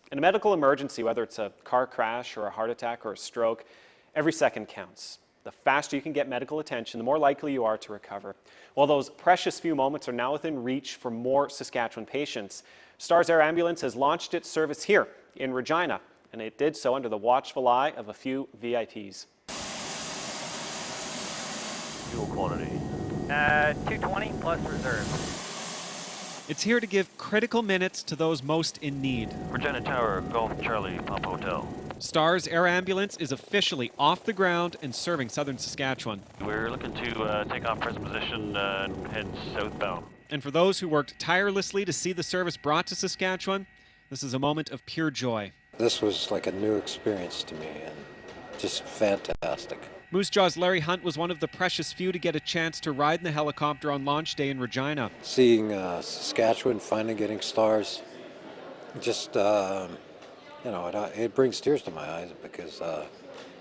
In a medical emergency, whether it's a car crash or a heart attack or a stroke, every second counts. The faster you can get medical attention, the more likely you are to recover. Well, those precious few moments are now within reach for more Saskatchewan patients. STARS Air Ambulance has launched its service here in Regina, and it did so under the watchful eye of a few VIPs. Fuel quantity. 220 plus reserve. It's here to give critical minutes to those most in need. Regina Tower, Golf Charlie, Pump Hotel. STARS Air Ambulance is officially off the ground and serving southern Saskatchewan. We're looking to take off present position and head southbound. And for those who worked tirelessly to see the service brought to Saskatchewan, this is a moment of pure joy. This was like a new experience to me and just fantastic. Moose Jaw's Larry Hunt was one of the precious few to get a chance to ride in the helicopter on launch day in Regina. Seeing Saskatchewan finally getting stars, just, it brings tears to my eyes because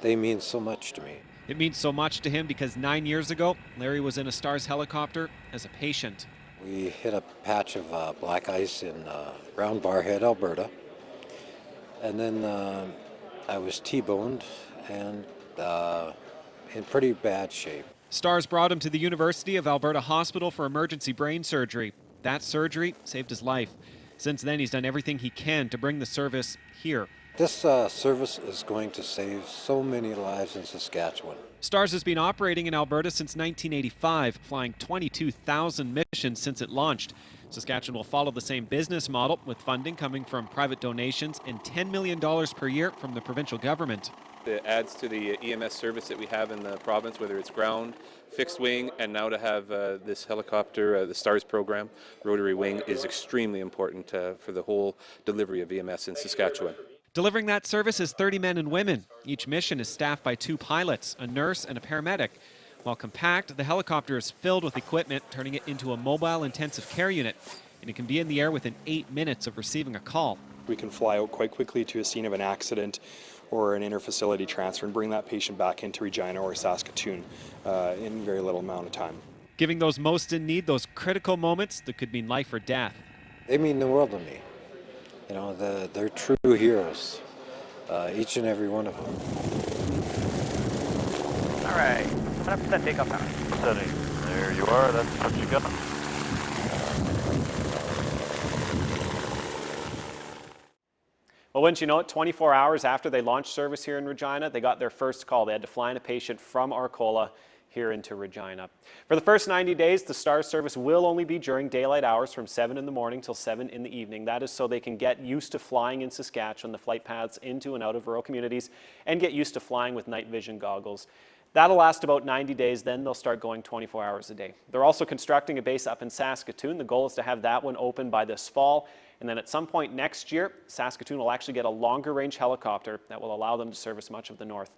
they mean so much to me. It means so much to him because 9 years ago, Larry was in a STARS helicopter as a patient. We hit a patch of black ice in Round Barhead, Alberta, and then I was T-boned and in pretty bad shape. STARS brought him to the University of Alberta Hospital for emergency brain surgery. That surgery saved his life. Since then, he's done everything he can to bring the service here. This service is going to save so many lives in Saskatchewan. STARS has been operating in Alberta since 1985, flying 22,000 missions since it launched. Saskatchewan will follow the same business model, with funding coming from private donations and $10 million per year from the provincial government. It adds to the EMS service that we have in the province, whether it's ground, fixed wing, and now to have this helicopter, the STARS program, rotary wing, is extremely important for the whole delivery of EMS in Saskatchewan. Delivering that service is 30 men and women. Each mission is staffed by 2 pilots, a nurse and a paramedic. While compact, the helicopter is filled with equipment, turning it into a mobile intensive care unit, and it can be in the air within 8 minutes of receiving a call. We can fly out quite quickly to a scene of an accident or an inter-facility transfer and bring that patient back into Regina or Saskatoon in very little amount of time. Giving those most in need those critical moments that could mean life or death. They mean the world to me. You know, they're true heroes, each and every one of them. All right, 100% takeoff now. Setting. There you are. That's what you got. Well, wouldn't you know it, 24 hours after they launched service here in Regina, they got their first call. They had to fly in a patient from Arcola here into Regina. For the first 90 days, the STARS service will only be during daylight hours from 7 in the morning till 7 in the evening. That is so they can get used to flying in Saskatchewan, the flight paths into and out of rural communities, and get used to flying with night vision goggles. That'll last about 90 days, then they'll start going 24 hours a day. They're also constructing a base up in Saskatoon. The goal is to have that one open by this fall. And then at some point next year, Saskatoon will actually get a longer range helicopter that will allow them to service much of the north.